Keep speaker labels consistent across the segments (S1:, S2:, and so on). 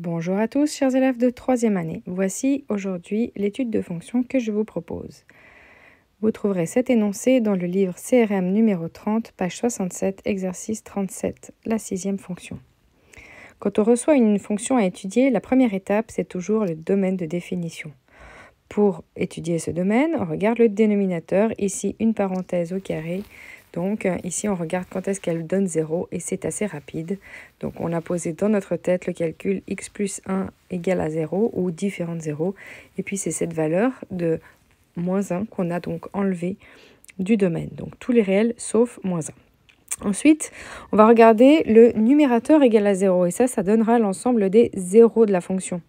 S1: Bonjour à tous, chers élèves de 3e année. Voici aujourd'hui l'étude de fonctions que je vous propose. Vous trouverez cet énoncé dans le livre CRM numéro 30, page 67, exercice 37, la 6e fonction. Quand on reçoit une fonction à étudier, la première étape, c'est toujours le domaine de définition. Pour étudier ce domaine, on regarde le dénominateur, ici une parenthèse au carré. Donc ici, on regarde quand est-ce qu'elle donne 0 et c'est assez rapide. Donc on a posé dans notre tête le calcul x plus 1 égale à 0 ou différent de 0. Et puis c'est cette valeur de moins 1 qu'on a donc enlevé du domaine. Donc tous les réels sauf moins 1. Ensuite, on va regarder le numérateur égal à 0 et ça donnera l'ensemble des zéros de la fonction.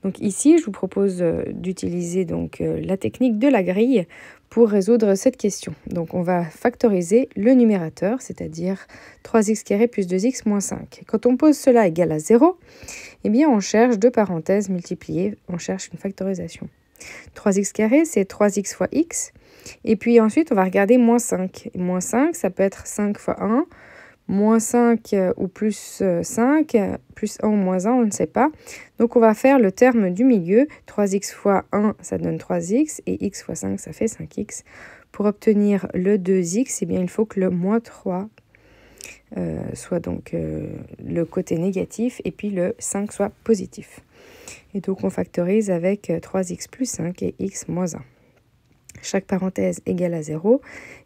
S1: Donc ici, je vous propose d'utiliser la technique de la grille pour résoudre cette question. Donc on va factoriser le numérateur, c'est-à-dire 3x carré plus 2x moins 5. Quand on pose cela égal à 0, eh bien on cherche deux parenthèses multipliées, on cherche une factorisation. 3x carré, c'est 3x fois x. Et puis ensuite, on va regarder moins 5. Et moins 5, ça peut être 5 fois 1, moins 5 ou plus 5, plus 1 ou moins 1, on ne sait pas. Donc on va faire le terme du milieu. 3x fois 1, ça donne 3x, et x fois 5, ça fait 5x. Pour obtenir le 2x, eh bien, il faut que le moins 3 soit donc le côté négatif, et puis le 5 soit positif. Et donc on factorise avec 3x plus 5 et x moins 1. Chaque parenthèse égale à 0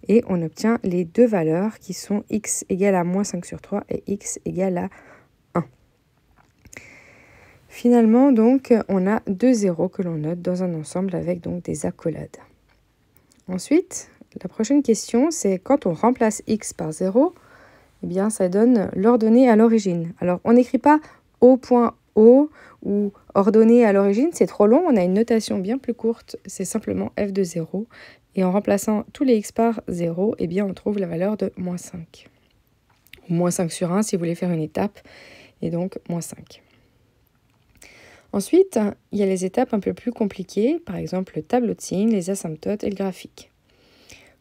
S1: et on obtient les deux valeurs qui sont x égale à moins 5 sur 3 et x égale à 1. Finalement, donc, on a deux zéros que l'on note dans un ensemble avec donc des accolades. Ensuite, la prochaine question, c'est quand on remplace x par 0, eh bien, ça donne l'ordonnée à l'origine. Alors, on n'écrit pas au point O ou ordonnée à l'origine, c'est trop long. On a une notation bien plus courte, c'est simplement f de 0. Et en remplaçant tous les x par 0, eh bien, on trouve la valeur de moins 5. Ou moins 5 sur 1 si vous voulez faire une étape, et donc moins 5. Ensuite, il y a les étapes un peu plus compliquées, par exemple le tableau de signes, les asymptotes et le graphique.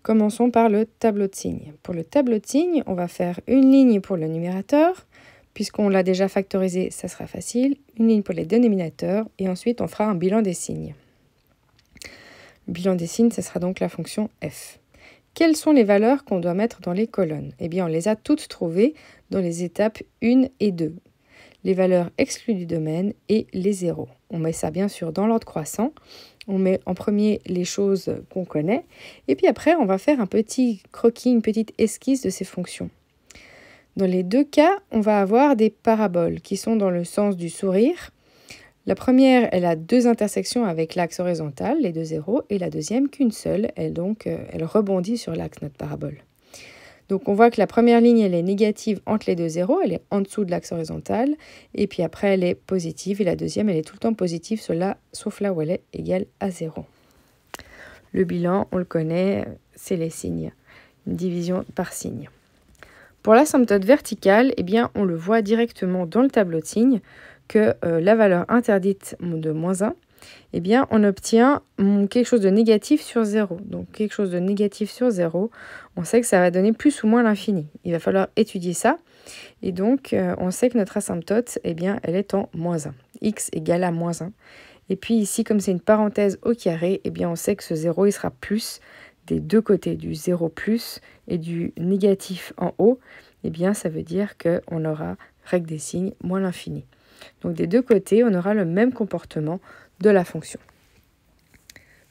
S1: Commençons par le tableau de signes. Pour le tableau de signes, on va faire une ligne pour le numérateur. Puisqu'on l'a déjà factorisé, ça sera facile. Une ligne pour les dénominateurs et ensuite on fera un bilan des signes. Le bilan des signes, ce sera donc la fonction f. Quelles sont les valeurs qu'on doit mettre dans les colonnes? Eh bien, on les a toutes trouvées dans les étapes 1 et 2. Les valeurs exclues du domaine et les zéros. On met ça bien sûr dans l'ordre croissant. On met en premier les choses qu'on connaît. Et puis après, on va faire un petit croquis, une petite esquisse de ces fonctions. Dans les deux cas, on va avoir des paraboles qui sont dans le sens du sourire. La première, elle a deux intersections avec l'axe horizontal, les deux zéros, et la deuxième qu'une seule, elle rebondit sur l'axe, notre parabole. Donc on voit que la première ligne, elle est négative entre les deux zéros, elle est en dessous de l'axe horizontal, et puis après, elle est positive, et la deuxième, elle est tout le temps positive, sauf là où elle est égale à 0. Le bilan, on le connaît, c'est les signes, une division par signe. Pour l'asymptote verticale, eh bien, on le voit directement dans le tableau de signes que la valeur interdite de moins 1, eh bien, on obtient quelque chose de négatif sur 0. Donc, quelque chose de négatif sur 0, on sait que ça va donner plus ou moins l'infini. Il va falloir étudier ça. Et donc, on sait que notre asymptote, eh bien, elle est en moins 1. X égale à moins 1. Et puis ici, comme c'est une parenthèse au carré, eh bien, on sait que ce 0, il sera plus des deux côtés, du 0 plus et du négatif en haut, eh bien, ça veut dire qu'on aura règle des signes moins l'infini. Donc, des deux côtés, on aura le même comportement de la fonction.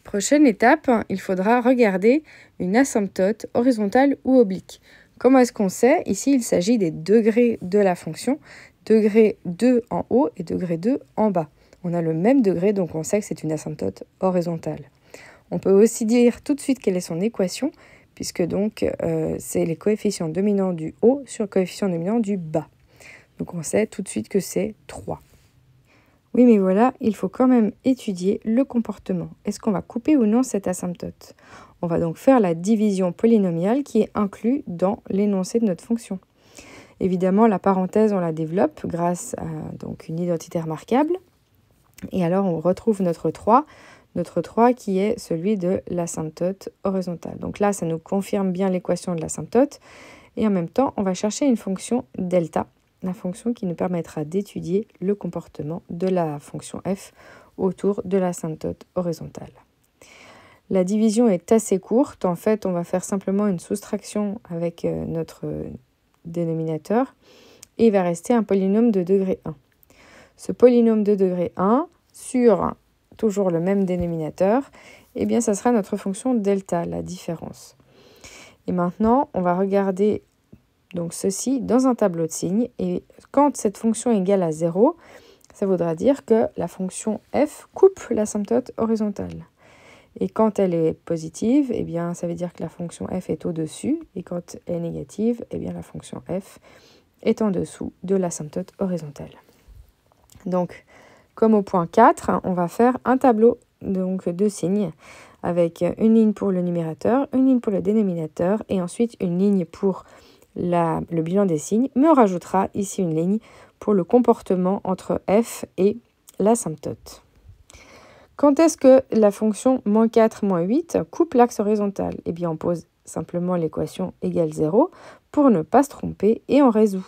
S1: Prochaine étape, il faudra regarder une asymptote horizontale ou oblique. Comment est-ce qu'on sait? Ici, il s'agit des degrés de la fonction, degré 2 en haut et degré 2 en bas. On a le même degré, donc on sait que c'est une asymptote horizontale. On peut aussi dire tout de suite quelle est son équation, puisque donc c'est les coefficients dominants du haut sur le coefficient dominant du bas. Donc on sait tout de suite que c'est 3. Oui, mais voilà, il faut quand même étudier le comportement. Est-ce qu'on va couper ou non cette asymptote? On va donc faire la division polynomiale qui est inclue dans l'énoncé de notre fonction. Évidemment, la parenthèse, on la développe grâce à donc, une identité remarquable. Et alors, on retrouve notre 3 qui est celui de l'asymptote horizontale. Donc là, ça nous confirme bien l'équation de l'asymptote. Et en même temps, on va chercher une fonction delta la fonction qui nous permettra d'étudier le comportement de la fonction f autour de l'asymptote horizontale. La division est assez courte. En fait, on va faire simplement une soustraction avec notre dénominateur et il va rester un polynôme de degré 1. Ce polynôme de degré 1 sur toujours le même dénominateur, eh bien, ça sera notre fonction delta, la différence. Et maintenant, on va regarder donc ceci dans un tableau de signes. Et quand cette fonction est égale à 0, ça voudra dire que la fonction f coupe l'asymptote horizontale. Et quand elle est positive, eh bien, ça veut dire que la fonction f est au-dessus. Et quand elle est négative, eh bien, la fonction f est en dessous de l'asymptote horizontale. Donc, comme au point 4, on va faire un tableau donc, de signes avec une ligne pour le numérateur, une ligne pour le dénominateur et ensuite une ligne pour le bilan des signes. Mais on rajoutera ici une ligne pour le comportement entre f et l'asymptote. Quand est-ce que la fonction -4, -8 coupe l'axe horizontal? Eh bien, on pose simplement l'équation égale 0 pour ne pas se tromper et on résout.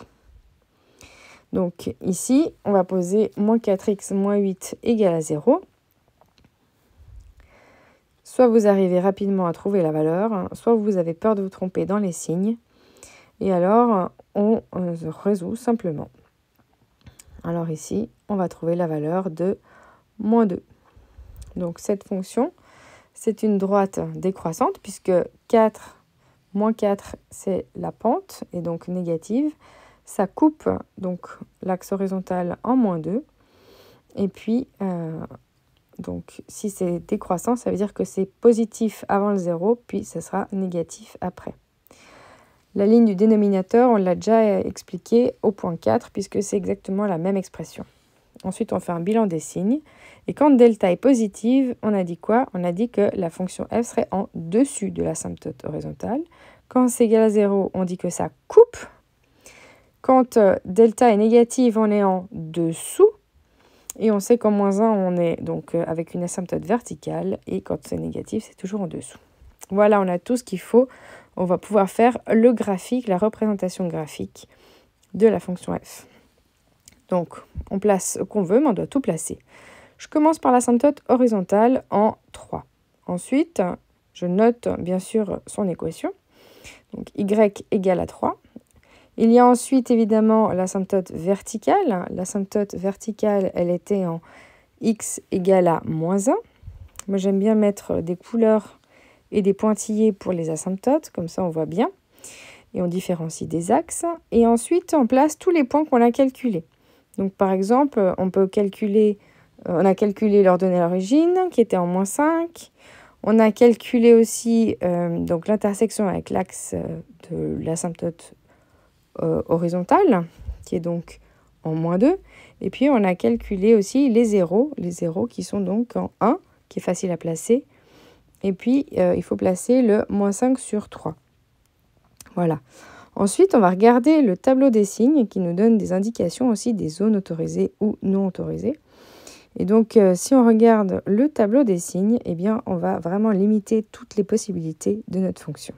S1: Donc ici, on va poser -4x, -8 égale à 0. Soit vous arrivez rapidement à trouver la valeur, soit vous avez peur de vous tromper dans les signes. Et alors, on résout simplement. Alors ici, on va trouver la valeur de -2. Donc cette fonction, c'est une droite décroissante puisque 4, -4, c'est la pente et donc négative. Ça coupe donc l'axe horizontal en -2. Et puis, donc, si c'est décroissant, ça veut dire que c'est positif avant le 0, puis ça sera négatif après. La ligne du dénominateur, on l'a déjà expliqué au point 4, puisque c'est exactement la même expression. Ensuite, on fait un bilan des signes. Et quand delta est positive, on a dit quoi? On a dit que la fonction f serait en dessus de l'asymptote horizontale. Quand c'est égal à 0, on dit que ça coupe. Quand delta est négative, on est en dessous. Et on sait qu'en -1, on est donc avec une asymptote verticale. Et quand c'est négatif, c'est toujours en dessous. Voilà, on a tout ce qu'il faut. On va pouvoir faire le graphique, la représentation graphique de la fonction f. Donc, on place ce qu'on veut, mais on doit tout placer. Je commence par l'asymptote horizontale en 3. Ensuite, je note bien sûr son équation. Donc, y égale à 3. Il y a ensuite évidemment l'asymptote verticale. L'asymptote verticale, elle était en x égale à -1. Moi, j'aime bien mettre des couleurs et des pointillés pour les asymptotes, comme ça on voit bien. Et on différencie des axes. Et ensuite, on place tous les points qu'on a calculés. Donc, par exemple, on a calculé l'ordonnée à l'origine, qui était en -5. On a calculé aussi donc l'intersection avec l'axe de l'asymptote horizontale, qui est donc en -2. Et puis, on a calculé aussi les zéros qui sont donc en 1, qui est facile à placer. Et puis, il faut placer le -5 sur 3. Voilà. Ensuite, on va regarder le tableau des signes qui nous donne des indications aussi des zones autorisées ou non autorisées. Et donc, si on regarde le tableau des signes, eh bien, on va vraiment limiter toutes les possibilités de notre fonction.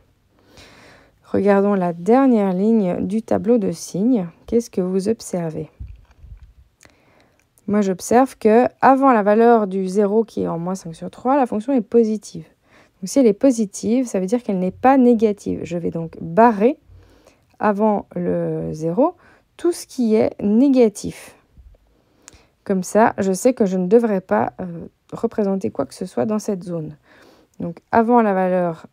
S1: Regardons la dernière ligne du tableau de signes. Qu'est-ce que vous observez? Moi, j'observe que avant la valeur du 0 qui est en -5 sur 3, la fonction est positive. Donc, si elle est positive, ça veut dire qu'elle n'est pas négative. Je vais donc barrer avant le 0 tout ce qui est négatif. Comme ça, je sais que je ne devrais pas représenter quoi que ce soit dans cette zone. Donc, avant la valeur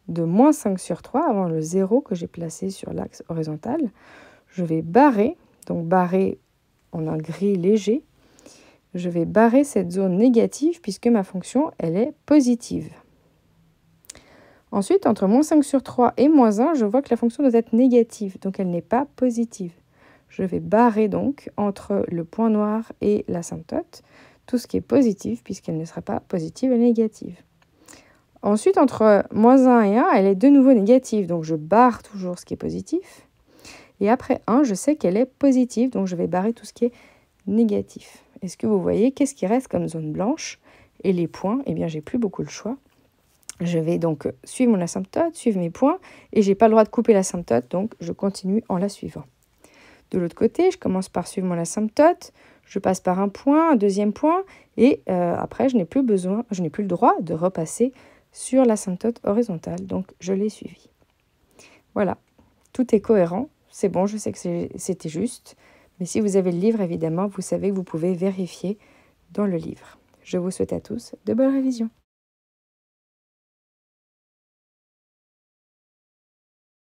S1: de -5 sur 3, avant le 0 que j'ai placé sur l'axe horizontal, je vais barrer, donc barrer en un gris léger, je vais barrer cette zone négative puisque ma fonction, elle est positive. Ensuite, entre -5 sur 3 et -1, je vois que la fonction doit être négative, donc elle n'est pas positive. Je vais barrer donc entre le point noir et l'asymptote tout ce qui est positif puisqu'elle ne sera pas positive et négative. Ensuite, entre -1 et 1, elle est de nouveau négative, donc je barre toujours ce qui est positif. Et après 1, je sais qu'elle est positive, donc je vais barrer tout ce qui est négatif. Est-ce que vous voyez qu'est-ce qui reste comme zone blanche? Et les points, eh bien, j'ai plus beaucoup le choix. Je vais donc suivre mon asymptote, suivre mes points, et j'ai pas le droit de couper l'asymptote, donc je continue en la suivant. De l'autre côté, je commence par suivre mon asymptote, je passe par un point, un deuxième point, et après, je n'ai plus le droit de repasser sur l'asymptote horizontale. Donc, je l'ai suivi. Voilà, tout est cohérent. C'est bon, je sais que c'était juste. Mais si vous avez le livre, évidemment, vous savez que vous pouvez vérifier dans le livre. Je vous souhaite à tous de bonnes révisions.